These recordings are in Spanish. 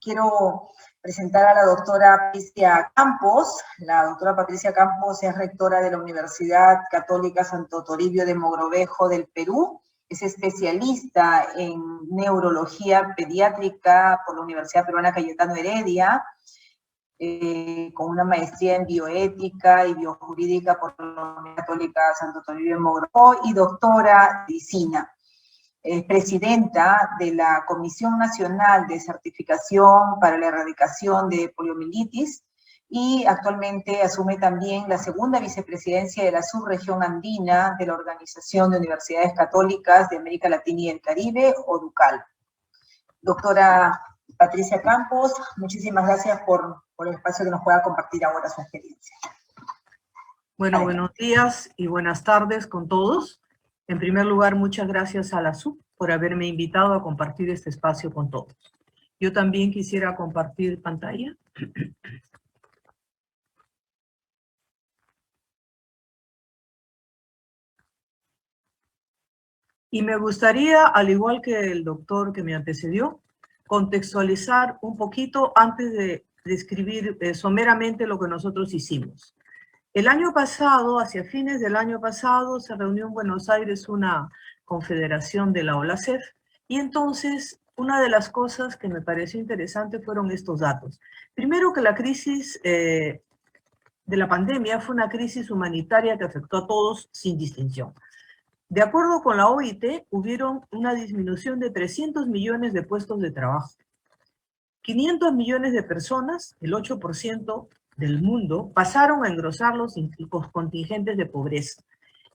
quiero presentar a la doctora Patricia Campos. La doctora Patricia Campos es rectora de la Universidad Católica Santo Toribio de Mogrovejo del Perú. Es especialista en neurología pediátrica por la Universidad Peruana Cayetano Heredia, con una maestría en bioética y biojurídica por la Universidad Católica Santo Toribio de Mogrovejo y doctora en medicina. Es presidenta de la Comisión Nacional de Certificación para la Erradicación de Poliomielitis y actualmente asume también la segunda vicepresidencia de la subregión andina de la Organización de Universidades Católicas de América Latina y el Caribe, ODUCAL. Doctora Patricia Campos, muchísimas gracias por el espacio que nos pueda compartir ahora su experiencia. Bueno, buenos días y buenas tardes con todos. En primer lugar, muchas gracias a la SUB por haberme invitado a compartir este espacio con todos. Yo también quisiera compartir pantalla. Y me gustaría, al igual que el doctor que me antecedió, contextualizar un poquito antes de describir someramente lo que nosotros hicimos. El año pasado, hacia fines del año pasado, se reunió en Buenos Aires una confederación de la OLACEF, y entonces una de las cosas que me pareció interesante fueron estos datos. Primero, que la crisis de la pandemia fue una crisis humanitaria que afectó a todos sin distinción. De acuerdo con la OIT, hubieron una disminución de 300 millones de puestos de trabajo. 500 millones de personas, el 8% del mundo, pasaron a engrosar los contingentes de pobreza.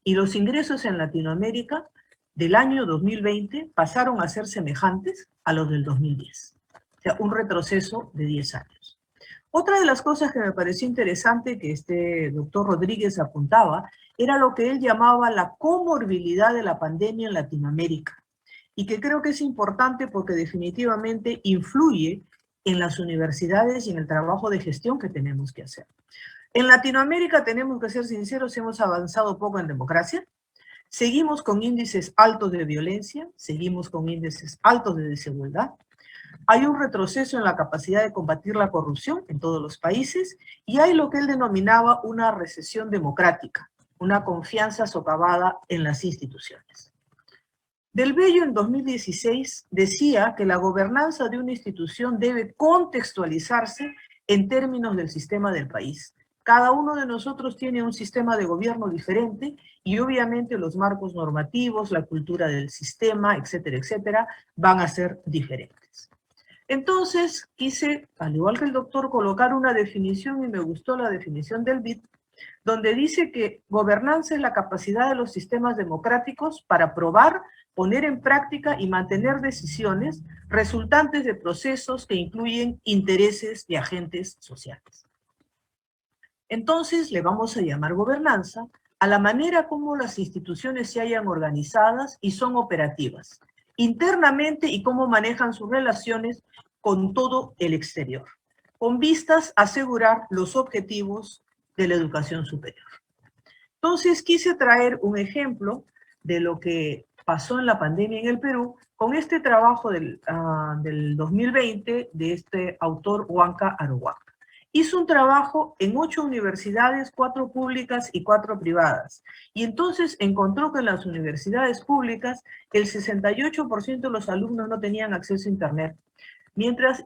Y los ingresos en Latinoamérica del año 2020 pasaron a ser semejantes a los del 2010. O sea, un retroceso de 10 años. Otra de las cosas que me pareció interesante que este doctor Rodríguez apuntaba era lo que él llamaba la comorbilidad de la pandemia en Latinoamérica, y que creo que es importante porque definitivamente influye en las universidades y en el trabajo de gestión que tenemos que hacer. En Latinoamérica, tenemos que ser sinceros, hemos avanzado poco en democracia, seguimos con índices altos de violencia, seguimos con índices altos de desigualdad, hay un retroceso en la capacidad de combatir la corrupción en todos los países, y hay lo que él denominaba una recesión democrática, una confianza socavada en las instituciones. Del Bello, en 2016, decía que la gobernanza de una institución debe contextualizarse en términos del sistema del país. Cada uno de nosotros tiene un sistema de gobierno diferente y obviamente los marcos normativos, la cultura del sistema, etcétera, etcétera, van a ser diferentes. Entonces quise, al igual que el doctor, colocar una definición, y me gustó la definición del BID, donde dice que gobernanza es la capacidad de los sistemas democráticos para probar, poner en práctica y mantener decisiones resultantes de procesos que incluyen intereses de agentes sociales. Entonces le vamos a llamar gobernanza a la manera como las instituciones se hayan organizadas y son operativas internamente, y cómo manejan sus relaciones con todo el exterior, con vistas a asegurar los objetivos de la educación superior. Entonces quise traer un ejemplo de lo que pasó en la pandemia en el Perú con este trabajo del 2020 de este autor Huanca Arohuaca. Hizo un trabajo en 8 universidades, 4 públicas y 4 privadas. Y entonces encontró que en las universidades públicas el 68% de los alumnos no tenían acceso a Internet.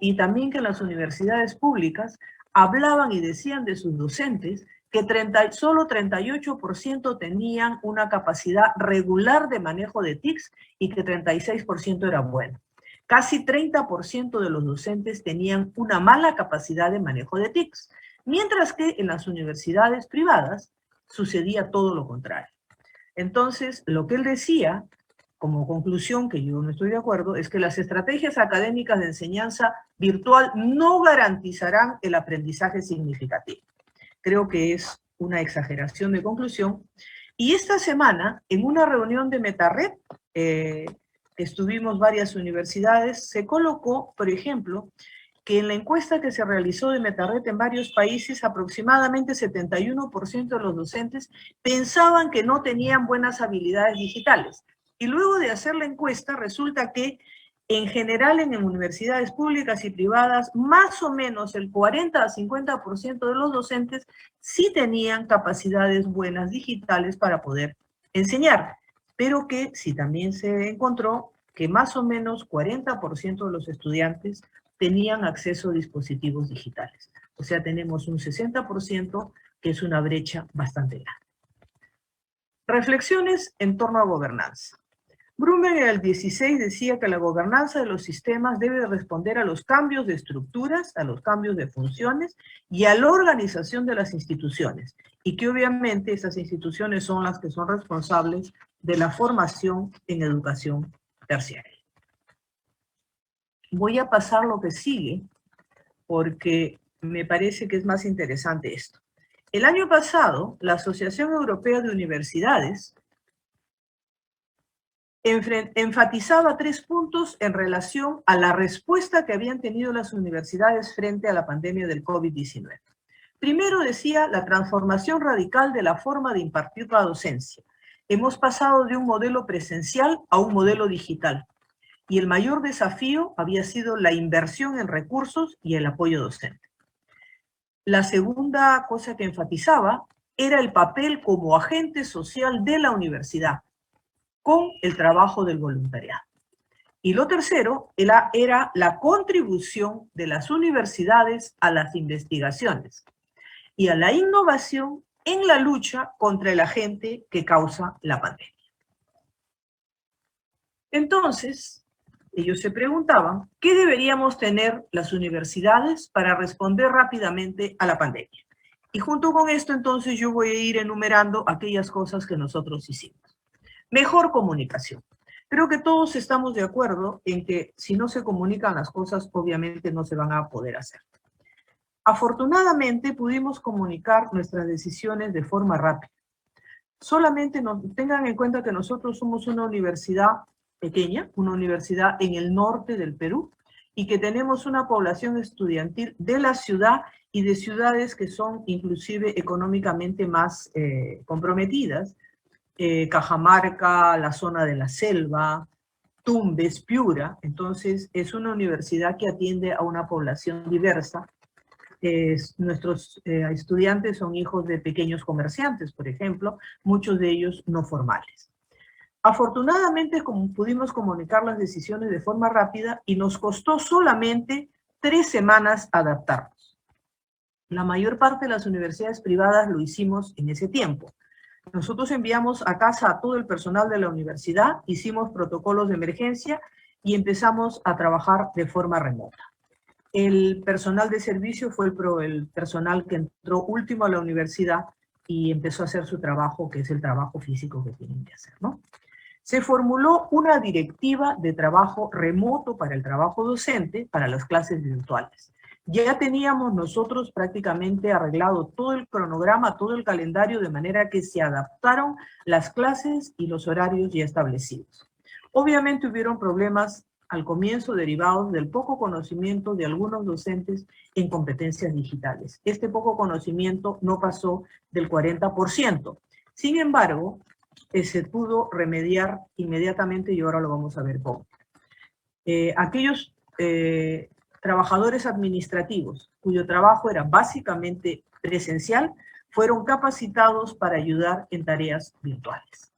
Y también que en las universidades públicas hablaban y decían de sus docentes que solo 38% tenían una capacidad regular de manejo de TICs y que 36% era bueno. Casi 30% de los docentes tenían una mala capacidad de manejo de TICs, mientras que en las universidades privadas sucedía todo lo contrario. Entonces, lo que él decía, como conclusión, que yo no estoy de acuerdo, es que las estrategias académicas de enseñanza virtual no garantizarán el aprendizaje significativo. Creo que es una exageración de conclusión. Y esta semana, en una reunión de Metarred, estuvimos varias universidades, se colocó, por ejemplo, que en la encuesta que se realizó de Metarred en varios países, aproximadamente 71% de los docentes pensaban que no tenían buenas habilidades digitales. Y luego de hacer la encuesta, resulta que En general, en universidades públicas y privadas, más o menos el 40 a 50% de los docentes sí tenían capacidades buenas digitales para poder enseñar, pero que sí también se encontró que más o menos 40% de los estudiantes tenían acceso a dispositivos digitales. O sea, tenemos un 60% que es una brecha bastante grande. Reflexiones en torno a gobernanza. Blumen en el 16 decía que la gobernanza de los sistemas debe responder a los cambios de estructuras, a los cambios de funciones y a la organización de las instituciones, y que obviamente esas instituciones son las que son responsables de la formación en educación terciaria. Voy a pasar lo que sigue porque me parece que es más interesante esto. El año pasado, la Asociación Europea de Universidades enfatizaba 3 puntos en relación a la respuesta que habían tenido las universidades frente a la pandemia del COVID-19. Primero decía la transformación radical de la forma de impartir la docencia. Hemos pasado de un modelo presencial a un modelo digital. Y el mayor desafío había sido la inversión en recursos y el apoyo docente. La segunda cosa que enfatizaba era el papel como agente social de la universidad, con el trabajo del voluntariado. Y lo tercero era la contribución de las universidades a las investigaciones y a la innovación en la lucha contra el agente que causa la pandemia. Entonces, ellos se preguntaban, ¿qué deberíamos tener las universidades para responder rápidamente a la pandemia? Y junto con esto, entonces, yo voy a ir enumerando aquellas cosas que nosotros hicimos. Mejor comunicación. Creo que todos estamos de acuerdo en que si no se comunican las cosas, obviamente no se van a poder hacer. Afortunadamente, pudimos comunicar nuestras decisiones de forma rápida. Solamente tengan en cuenta que nosotros somos una universidad pequeña, una universidad en el norte del Perú, y que tenemos una población estudiantil de la ciudad y de ciudades que son inclusive económicamente más comprometidas, Cajamarca, la zona de la selva, Tumbes, Piura. Entonces es una universidad que atiende a una población diversa. Nuestros estudiantes son hijos de pequeños comerciantes, por ejemplo, muchos de ellos no formales. Afortunadamente, pudimos comunicar las decisiones de forma rápida y nos costó solamente 3 semanas adaptarnos. La mayor parte de las universidades privadas lo hicimos en ese tiempo. Nosotros enviamos a casa a todo el personal de la universidad, hicimos protocolos de emergencia y empezamos a trabajar de forma remota. El personal de servicio fue el personal que entró último a la universidad y empezó a hacer su trabajo, que es el trabajo físico que tienen que hacer, ¿no? Se formuló una directiva de trabajo remoto para el trabajo docente, para las clases virtuales. Ya teníamos nosotros prácticamente arreglado todo el cronograma, todo el calendario, de manera que se adaptaron las clases y los horarios ya establecidos. Obviamente hubieron problemas al comienzo derivados del poco conocimiento de algunos docentes en competencias digitales. Este poco conocimiento no pasó del 40%. Sin embargo, se pudo remediar inmediatamente y ahora lo vamos a ver cómo. Aquellos trabajadores administrativos cuyo trabajo era básicamente presencial fueron capacitados para ayudar en tareas virtuales.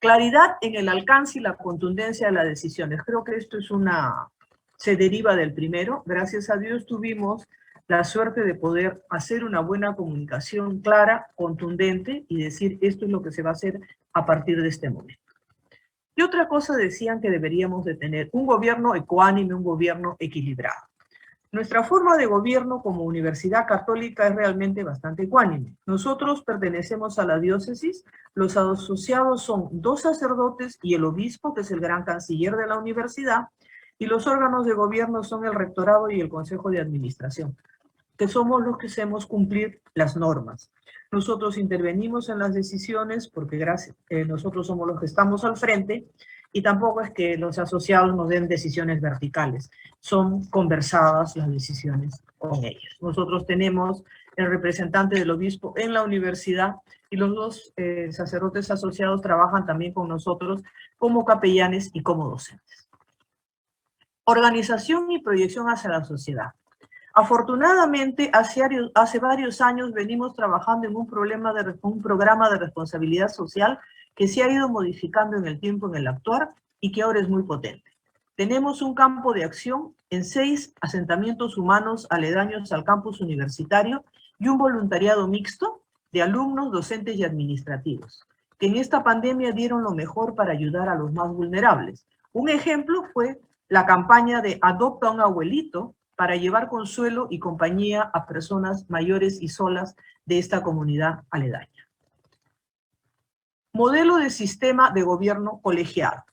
Claridad en el alcance y la contundencia de las decisiones. Creo que esto se deriva del primero. Gracias a Dios tuvimos la suerte de poder hacer una buena comunicación clara, contundente y decir esto es lo que se va a hacer a partir de este momento. Y otra cosa decían que deberíamos de tener un gobierno ecuánime, un gobierno equilibrado. Nuestra forma de gobierno como universidad católica es realmente bastante ecuánime. Nosotros pertenecemos a la diócesis, los asociados son 2 sacerdotes y el obispo, que es el gran canciller de la universidad, y los órganos de gobierno son el rectorado y el consejo de administración, que somos los que hacemos cumplir las normas. Nosotros intervenimos en las decisiones porque nosotros somos los que estamos al frente y tampoco es que los asociados nos den decisiones verticales, son conversadas las decisiones con ellos. Nosotros tenemos el representante del obispo en la universidad y los 2 sacerdotes asociados trabajan también con nosotros como capellanes y como docentes. Organización y proyección hacia la sociedad. Afortunadamente, hace varios años venimos trabajando en un programa de responsabilidad social que se ha ido modificando en el tiempo, en el actuar, y que ahora es muy potente. Tenemos un campo de acción en 6 asentamientos humanos aledaños al campus universitario y un voluntariado mixto de alumnos, docentes y administrativos, que en esta pandemia dieron lo mejor para ayudar a los más vulnerables. Un ejemplo fue la campaña de Adopta a un abuelito para llevar consuelo y compañía a personas mayores y solas de esta comunidad aledaña. Modelo de sistema de gobierno colegiado.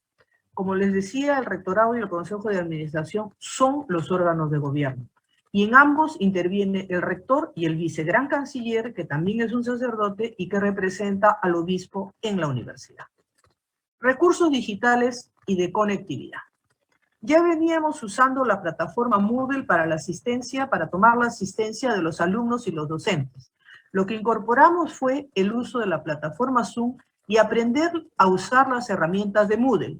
Como les decía, el rectorado y el consejo de administración son los órganos de gobierno. Y en ambos interviene el rector y el vicegran canciller, que también es un sacerdote y que representa al obispo en la universidad. Recursos digitales y de conectividad. Ya veníamos usando la plataforma Moodle para la asistencia, para tomar la asistencia de los alumnos y los docentes. Lo que incorporamos fue el uso de la plataforma Zoom y aprender a usar las herramientas de Moodle.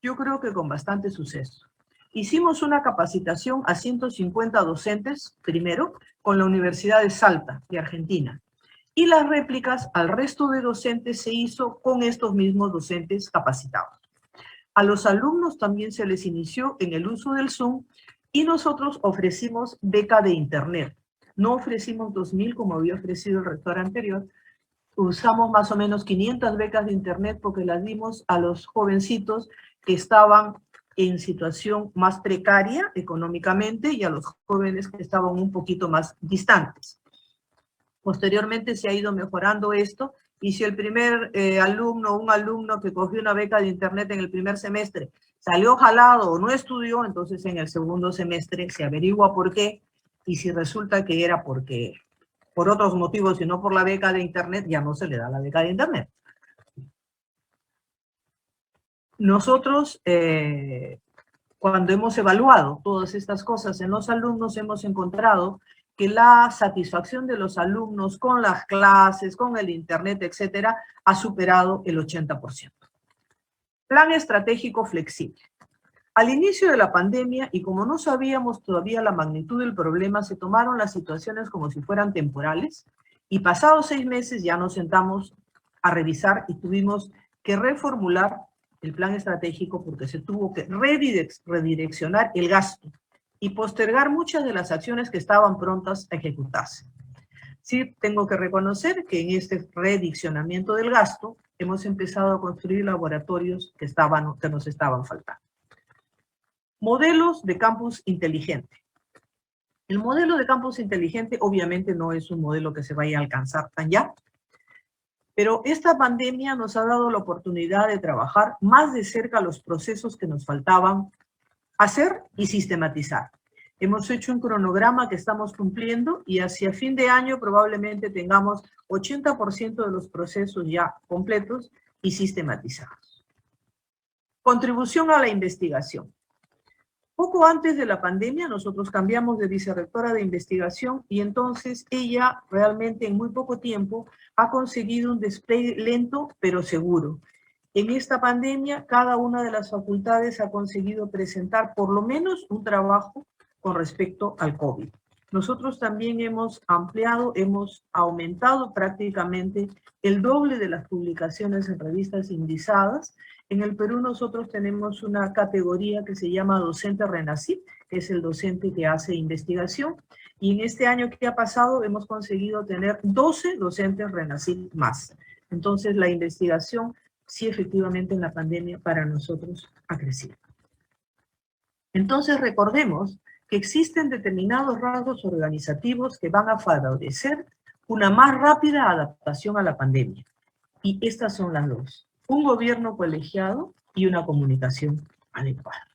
Yo creo que con bastante suceso. Hicimos una capacitación a 150 docentes, primero, con la Universidad de Salta, de Argentina. Y las réplicas al resto de docentes se hizo con estos mismos docentes capacitados. A los alumnos también se les inició en el uso del Zoom y nosotros ofrecimos beca de internet. No ofrecimos 2.000 como había ofrecido el rector anterior. Usamos más o menos 500 becas de internet porque las dimos a los jovencitos que estaban en situación más precaria económicamente y a los jóvenes que estaban un poquito más distantes. Posteriormente se ha ido mejorando esto. Y si el primer un alumno que cogió una beca de internet en el primer semestre salió jalado o no estudió, entonces en el segundo semestre se averigua por qué, y si resulta que era porque por otros motivos y no por la beca de internet, ya no se le da la beca de internet. Nosotros, cuando hemos evaluado todas estas cosas en los alumnos, hemos encontrado que la satisfacción de los alumnos con las clases, con el internet, etcétera, ha superado el 80%. Plan estratégico flexible. Al inicio de la pandemia, y como no sabíamos todavía la magnitud del problema, se tomaron las situaciones como si fueran temporales, y pasados 6 meses ya nos sentamos a revisar y tuvimos que reformular el plan estratégico porque se tuvo que redireccionar el gasto y postergar muchas de las acciones que estaban prontas a ejecutarse. Sí, tengo que reconocer que en este redireccionamiento del gasto hemos empezado a construir laboratorios que nos estaban faltando. Modelos de campus inteligente. El modelo de campus inteligente obviamente no es un modelo que se vaya a alcanzar tan ya, pero esta pandemia nos ha dado la oportunidad de trabajar más de cerca los procesos que nos faltaban hacer y sistematizar. Hemos hecho un cronograma que estamos cumpliendo y hacia fin de año probablemente tengamos 80% de los procesos ya completos y sistematizados. Contribución a la investigación. Poco antes de la pandemia nosotros cambiamos de vicerrectora de investigación y entonces ella realmente en muy poco tiempo ha conseguido un despliegue lento pero seguro. En esta pandemia, cada una de las facultades ha conseguido presentar por lo menos un trabajo con respecto al COVID. Nosotros también hemos ampliado, hemos aumentado prácticamente el doble de las publicaciones en revistas indizadas. En el Perú nosotros tenemos una categoría que se llama docente RENACYT, que es el docente que hace investigación, y en este año que ha pasado hemos conseguido tener 12 docentes RENACYT más. Entonces la investigación sí, efectivamente, en la pandemia para nosotros ha crecido. Entonces, recordemos que existen determinados rasgos organizativos que van a favorecer una más rápida adaptación a la pandemia. Y estas son las dos: un gobierno colegiado y una comunicación adecuada.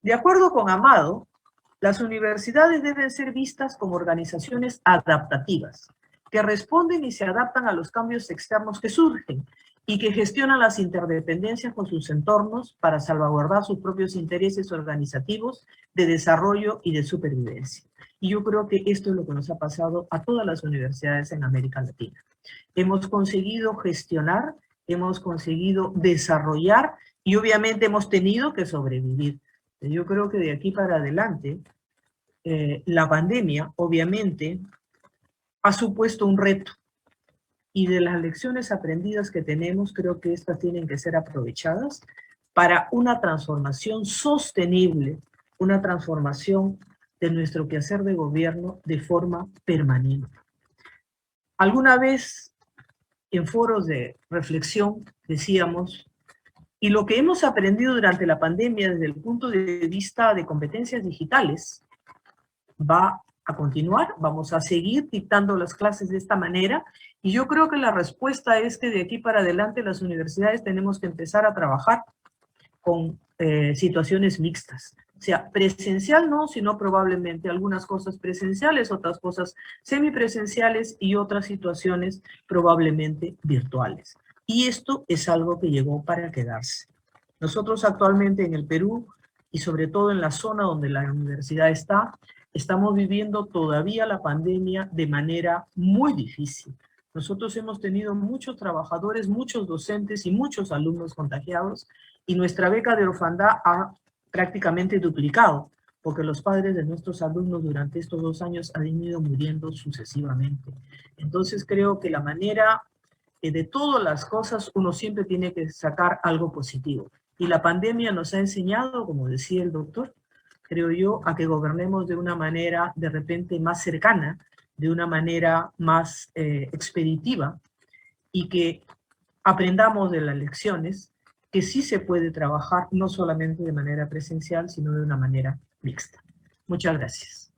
De acuerdo con Amado, las universidades deben ser vistas como organizaciones adaptativas, que responden y se adaptan a los cambios externos que surgen y que gestionan las interdependencias con sus entornos para salvaguardar sus propios intereses organizativos de desarrollo y de supervivencia. Y yo creo que esto es lo que nos ha pasado a todas las universidades en América Latina. Hemos conseguido gestionar, hemos conseguido desarrollar y obviamente hemos tenido que sobrevivir. Yo creo que de aquí para adelante, la pandemia obviamente ha supuesto un reto, y de las lecciones aprendidas que tenemos, creo que estas tienen que ser aprovechadas para una transformación sostenible, una transformación de nuestro quehacer de gobierno de forma permanente. Alguna vez en foros de reflexión decíamos, y lo que hemos aprendido durante la pandemia desde el punto de vista de competencias digitales va a continuar, vamos a seguir dictando las clases de esta manera, y yo creo que la respuesta es que de aquí para adelante las universidades tenemos que empezar a trabajar con situaciones mixtas. O sea, presencial no, sino probablemente algunas cosas presenciales, otras cosas semipresenciales y otras situaciones probablemente virtuales. Y esto es algo que llegó para quedarse. Nosotros actualmente en el Perú, y sobre todo en la zona donde la universidad está, estamos viviendo todavía la pandemia de manera muy difícil. Nosotros hemos tenido muchos trabajadores, muchos docentes y muchos alumnos contagiados, y nuestra beca de orfandad ha prácticamente duplicado, porque los padres de nuestros alumnos durante estos 2 años han ido muriendo sucesivamente. Entonces creo que la manera de todas las cosas uno siempre tiene que sacar algo positivo. Y la pandemia nos ha enseñado, como decía el doctor, creo yo, a que gobernemos de una manera de repente más cercana, de una manera más expeditiva, y que aprendamos de las lecciones, que sí se puede trabajar no solamente de manera presencial, sino de una manera mixta. Muchas gracias.